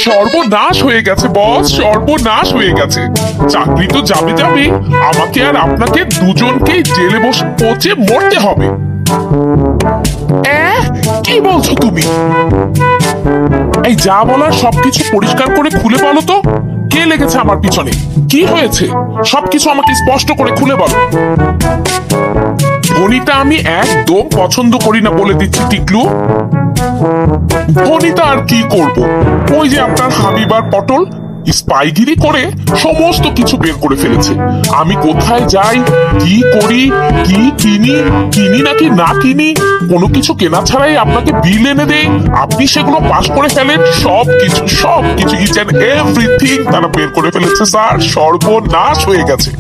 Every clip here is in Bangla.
সর্বনাশ হয়ে গেছে বস, সর্বনাশ হয়ে গেছে। চাকরি তো যাবে যাবে, আমাকে আর আপনাকে দুজনকেই জেলে বসে পচে মরতে হবে। কি বলছো তুমি? এই যা বলার সবকিছু পরিষ্কার করে খুলে বলো তো, কে লেগেছে আমার পিছনে, কি হয়েছে সবকিছু আমাকে স্পষ্ট করে খুলে বলো। ধনীটা আমি একদম পছন্দ করি না বলে দিচ্ছি টিকলু। ধনীটা আর কি করব, ওই যে আপনার হাবিবার পটল স্পাইগিরি করে সমস্ত কিছু বের করে ফেলেছে। আমি কোথায় যাই, কি করি, কি কিনি, কিনি নাকি না কিনি, কোনো কিছু কেনা ছাড়াই আপনাকে বিল এনে দেয়, আপনি সেগুলো পাস করে ফেলেন। সবকিছু ইচ এন্ড এভরিথিং তারা বের করে ফেলেছে স্যার, সর্বনাশ হয়ে গেছে।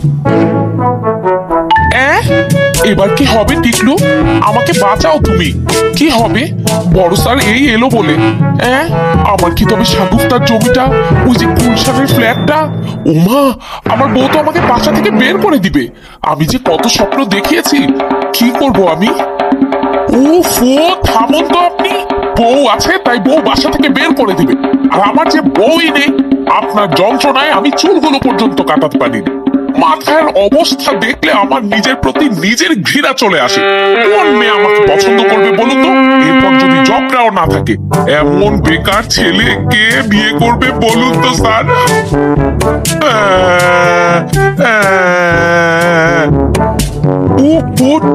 এবার কি হবে টিকলু, আমাকে বাঁচাও তুমি। কি হবে? বড় স্যার এই এলো বলে আমার কি তবে সাগুফতার জমিটা, ওই যে গুলশানের ফ্ল্যাটটা, ওমা আমার বউ তো আমাকে বাসা থেকে বের করে দিবে। আমি যে কত স্বপ্ন দেখিয়েছি, কি করব আমি? থামুন তো আপনি। বউ আছে তাই বউ বাসা থেকে বের করে দিবে, আর আমার যে বউই নেই, আপনার যন্ত্রণায় আমি চুলগুলো পর্যন্ত কাটাতে পারিনি। মাথার অবস্থা দেখলে আমার নিজের প্রতি নিজের ঘৃণা চলে আসে। কোন মেয়ে আমাকে পছন্দ করবে বলুন তো? এরপর যদি জবটাও না থাকে, এমন বেকার ছেলে কে বিয়ে করবে বলুন তো স্যার?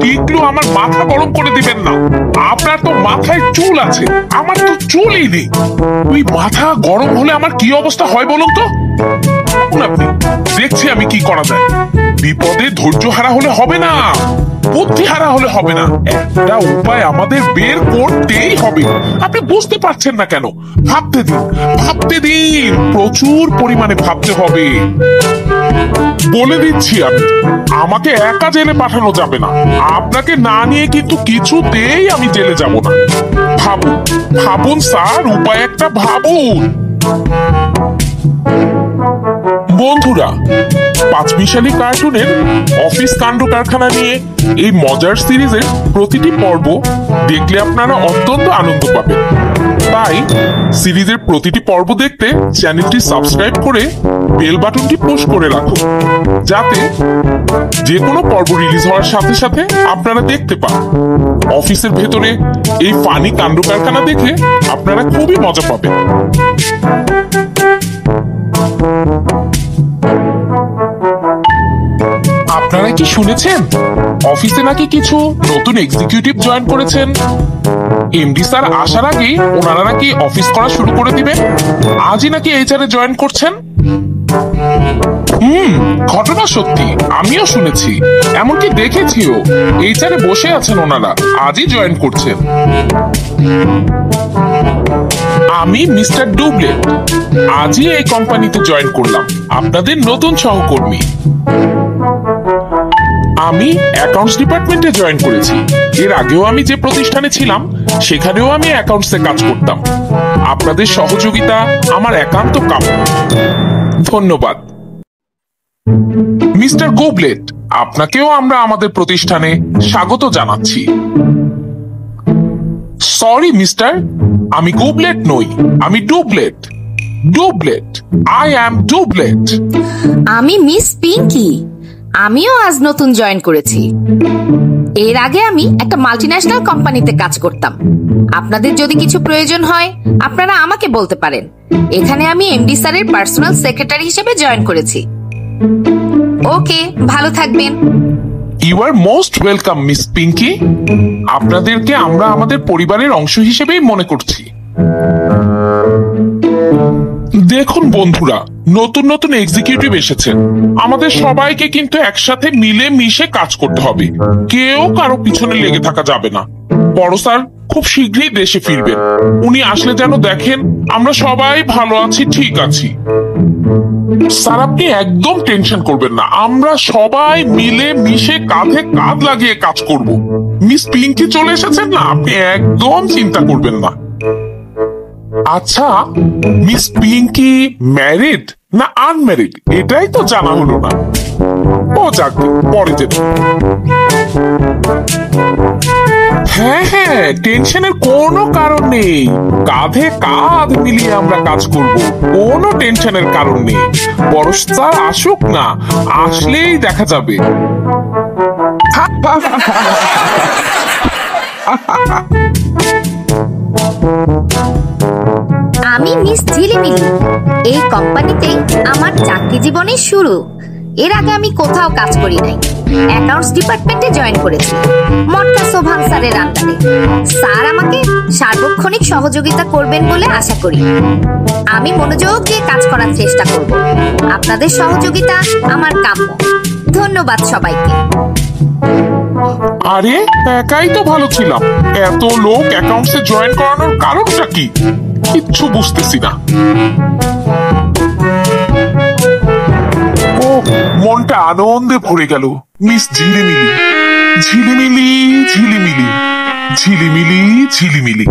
টিকলু আমার মাথা গরম করে দিবেন না। আপনার তো মাথায় চুল আছে, আমার তো চুলই নেই। ওই মাথা গরম হলে আমার কি অবস্থা হয় বলুন তো? আপনি দেখছি আমি কি করা যায়। বিপদে ধৈর্য হারা হলে হবে না, বুদ্ধি হারা হলে হবে না। একটা উপায় আমাদের বের করতেই হবে। আপনি বুঝতে পারছেন না কেন? ভাবতে দিন, ভাবতে দিন, প্রচুর পরিমাণে ভাবতে হবে। বলে দিচ্ছি আমি, আমাকে একা জেলে পাঠানো যাবে না। আপনাকে না নিয়ে কিন্তু কিছুতেই আমি জেলে যাব না। ভাবুন, ভাবুন স্যার, উপায় একটা ভাবুন। বন্ধুরা, পাঁচমিশালি কার্টুনের অফিস কাণ্ড কারখানা নিয়ে এই মজার সিরিজের প্রতিটি পর্ব দেখলে আপনারা অত্যন্ত আনন্দ পাবেন। তাই সিরিজের প্রতিটি পর্ব দেখতে চ্যানেলটি সাবস্ক্রাইব করে বেল বাটনটি পুশ করে রাখুন, যাতে যে কোনো পর্ব রিলিজ হওয়ার সাথে সাথে আপনারা দেখতে পান। অফিসের ভেতরে এই ফানি কাণ্ড কারখানা দেখে আপনারা খুবই মজা পাবেন। আপনারা কি শুনেছেন, অফিসে নাকি কিছু নতুন এক্সিকিউটিভ জয়েন করেছেন? এমডি স্যার আসার আগেই ওনারা নাকি অফিস করা শুরু করে দিবেন। আজই নাকি এইচআর এ জয়েন করছেন। ঘটনা সত্যি, আমিও শুনেছি, এমনকি দেখেছিও। এইচআর এ বসে আছেন ওনারা, আজই জয়েন করছেন। আমি মিস্টার ডুবলেট, আজই এই কোম্পানিতে জয়েন করলাম, আপনাদের নতুন সহকর্মী। আমি অ্যাকাউন্টস ডিপার্টমেন্টে জয়েন করেছি। এর আগেও আমি যে প্রতিষ্ঠানে ছিলাম সেখানেও আমি অ্যাকাউন্টসে কাজ করতাম। আপনাদের সহযোগিতা আমার একান্ত কাম্য। ধন্যবাদ। মিস্টার গোবলেট, আপনাকেও আমরা আমাদের প্রতিষ্ঠানে স্বাগত জানাচ্ছি। সরি মিস্টার, আমি গোবলেট নই, আমি ডুবলেট। ডুবলেট, আই অ্যাম ডুবলেট। আমি মিস পিঙ্কি, আমিও আজ নতুন জয়েন করেছি। এর আগে আমি একটা মাল্টিন্যাশনাল কোম্পানিতে কাজ করতাম। আপনাদের যদি কিছু প্রয়োজন হয় আপনারা আমাকে বলতে পারেন। এখানে আমি এমডি স্যারের পার্সোনাল সেক্রেটারি হিসেবে জয়েন করেছি। ওকে, ভালো থাকবেন। You are most welcome Miss Pinki. আপনাদেরকে আমরা আমাদের পরিবারের অংশ হিসেবেই মনে করছি। দেখুন বন্ধুরা, নতুন নতুন এক্সিকিউটিভ এসেছেন, আমাদের সবাইকে কিন্তু একসাথে মিলে মিশে কাজ করতে হবে। কেউ কারো পিছনে লেগে থাকা যাবে না। বড় স্যার খুব শীঘ্রই দেশে ফিরবেন। উনি আসলে যেন দেখেন আমরা সবাই ভালো আছি, ঠিক আছি। স্যার আপনি একদম টেনশন করবেন না, আমরা সবাই মিলে মিশে কাঁধে কাঁধ লাগিয়ে কাজ করব। মিস পিঙ্কি চলে এসেছেন না, আপনি একদম চিন্তা করবেন না। আচ্ছা, মিস পিঙ্কি ম্যারিড না আনম্যারিড এটাই তো জানা হলো না। ও যাক, পরে যেতে। হ্যাঁ হ্যাঁ, টেনশনের কোনো কারণ নেই। কাঁধে কাঁধ মিলিয়ে আমরা কাজ করব, কোনো টেনশনের কারণ নেই। বরং স্যার আসুক না, আসলেই দেখা যাবে। আমি মিস ঝিলিমিলি। এই কোম্পানিতেই আমার চাকরি জীবনের শুরু। এর আগে আমি কোথাও কাজ করি নাই। অ্যাকাউন্টস ডিপার্টমেন্টে জয়েন করেছি, মটকা সোভান স্যারের আন্ডারে। স্যার আমাকে সার্বক্ষণিক সহযোগিতা করবেন বলে আশা করি। আমি মনোযোগ দিয়ে কাজ করার চেষ্টা করব। আপনাদের সহযোগিতা আমার কাম্য। ধন্যবাদ সবাইকে। আরে, একাই তো ভালো ছিলাম, এত লোক অ্যাকাউন্টসে জয়েন করানোর কারণটা কি? কিচ্ছু বুঝতেছি না। ও, মনটা আনন্দে ভরে গেল। মিস ঝিলিমিলি, ঝিলিমিলি, ঝিলিমিলি, ঝিলিমিলি, ঝিলিমিলি।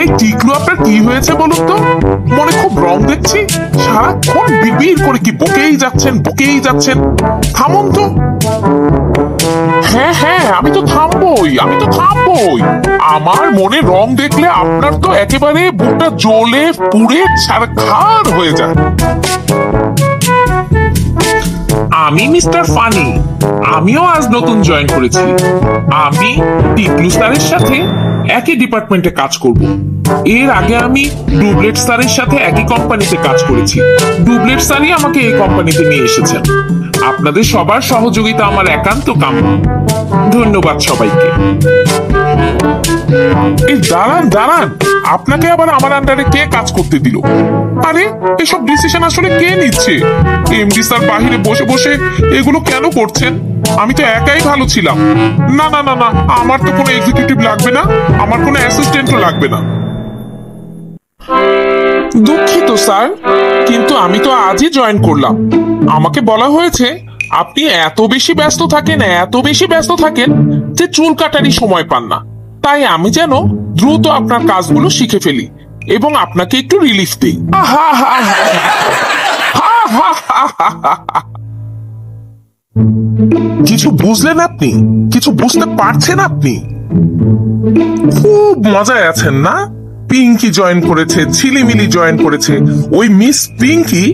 এই টিকলু আপনার কি হয়েছে বলুন তো? মনে খুব রং দেখছি, সারাক্ষণ বিড়বিড় করে কি বকেই যাচ্ছেন, বকেই যাচ্ছেন। থামুন তো। হ্যাঁ হ্যাঁ, আমি তো থামবই, আমি তো থামবই। আমার মনে রং দেখলে আপনার তো একেবারে বুকটা জ্বলে পুড়ে ছারখার হয়ে যায়। আমি মিস্টার ফানি, আমিও আজ নতুন জয়েন করেছি। আমি টিকলু স্যারের সাথে একই ডিপার্টমেন্টে কাজ করব। এর আগে আমি ডুবলেট স্যারের সাথে একই কোম্পানিতে কাজ করেছি। ডুবলেট স্যারই আমাকে এই কোম্পানিতে নিয়ে এসেছেন। আপনাদের সবার সহযোগিতা আমার একান্ত কাম্য। ধন্যবাদ সবাইকে। এই দাঁড়ান দাঁড়ান, আপনাকে আবার আমার আন্ডারে কে কাজ করতে দিল? আরে, এসব ডিসিশন আসলে কে নিচ্ছে? এমডি স্যার বাহিরে বসে বসে এগুলো কেন করছেন? আমি তো একাই ভালো ছিলাম। না না না না, আমার তো কোনো এক্সিকিউটিভ লাগবে না, আমার কোনো অ্যাসিস্ট্যান্টও লাগবে না। দুঃখিত স্যার, কিন্তু আমি তো আজই জয়েন করলাম। আমাকে বলা হয়েছে আপনি এত বেশি ব্যস্ত থাকেন, এত বেশি ব্যস্ত থাকেন যে চুল কাটারই সময় পান না। তাই আমি যেন দ্রুত আপনার কাজগুলো শিখে ফেলি এবং আপনাকে একটু রিলিফ দিই। কিছু বুঝলেন আপনি? কিছু বুঝতে পারছেন আপনি? খুব মজায় আছেন না? পিঙ্কি জয়েন করেছে, ঝিলিমিলি জয়েন করেছে। ওই মিস পিঙ্কি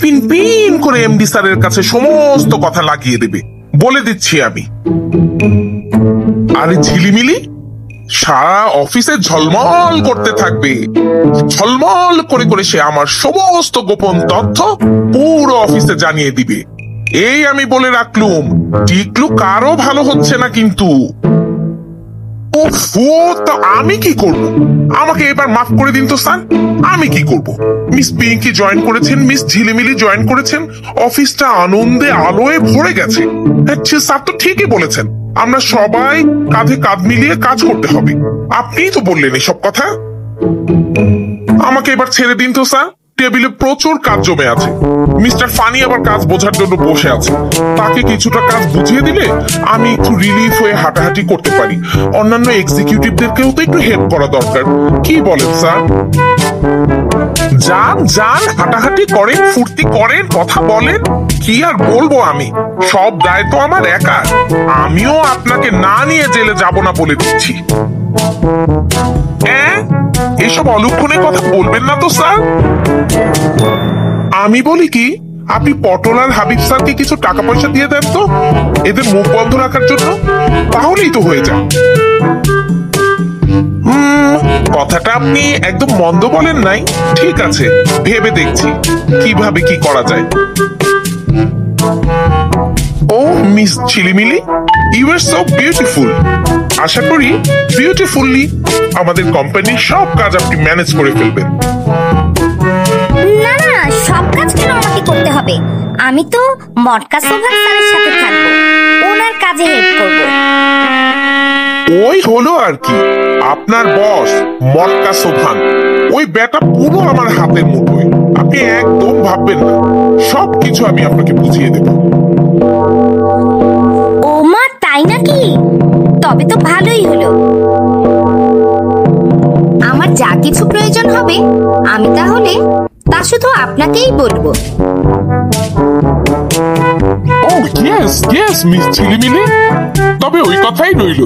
পিন পিন করে এমডি স্যারের কাছে সমস্ত কথা লাগিয়ে দেবে, বলে দিচ্ছি আমি। আরে ঝিলিমিলি সারা অফিসে ঝলমল করতে থাকবে, ঝলমল করে করে সে আমার সমস্ত গোপন তথ্য পুরো অফিসে জানিয়ে দিবে। এই আমি বলে রাখলুম, টিকলু কারো ভালো হচ্ছে না কিন্তু। তা আমি কি করব? আমাকে এবার মাফ করে দিন তো স্যার। আমি কি করব? মিস পিঙ্কি জয়েন করেছেন, মিস ঝিলিমিলি জয়েন করেছেন, অফিসটা আনন্দে আলোয় ভরে গেছে। স্যার তো ঠিকই বলেছেন, আমরা সবাই কাঁধে কাঁধ মিলিয়ে কাজ করতে হবে। আপনিই তো বললেন এসব কথা। আমাকে এবার ছেড়ে দিন তো স্যার, টেবিলে প্রচুর কাজ জমে আছে। মিস্টার ফানি আবার কাজ বোঝার জন্য বসে আছে। তাকে কিছুটা কাজ বুঝিয়ে দিলে আমি একটু রিলিফ হয়ে হাঁটাহাঁটি করতে পারি। অন্যান্য এক্সিকিউটিভদেরকেও তো একটু হেল্প করা দরকার। কি বলেন স্যার? যান যান, হাঁটাহাঁটি করেন, ফুর্তি করেন, কথা বলেন। কি আর বলবো আমি, সব দায় তো আমার একার। আমিও আপনাকে না নিয়ে জেলে যাব না বলে দিচ্ছি। এসব অলক্ষণের কথা বলবেন না তো স্যার। আমি বলি কি, আপনি পটল আর হাবিব স্যারকে কিছু টাকা পয়সা দিয়ে দেন তো, এদের মুখ বন্ধ রাখার জন্য, তাহলেই তো হয়ে যায়। কথাটা আপনি একদম মন্দ বলেন নাই। ঠিক আছে, ভেবে দেখছি কিভাবে কি করা যায়। ও miss Jhilimili, you are so beautiful. আশা করি বিউটিফুলি আমাদের কোম্পানির সব কাজ আপনি ম্যানেজ করে ফেলবেন। না না, সব কাজ কেন আমাকে করতে হবে? আমি তো মটকা সোভান স্যারের সাথে থাকবো, ওনার কাজে হেল্প করব। ওই হলো আর কি, আপনার বস মটকা সোভান, ওই ব্যাটা পুরো আমার হাতের মুঠোয়। আপনি একদম ভাববেন না, সবকিছু আমি আপনাকে বুঝিয়ে দেব। ও মা, তাই নাকি? তবে তো ভালোই হলো। আমার যা কিছু প্রয়োজন হবে আমি তাহলে তা শুধু আপনাকেই বলবো। ও ইয়েস ইয়েস মিস ঝিলিমিলি, তবে ওই কথাই রইল।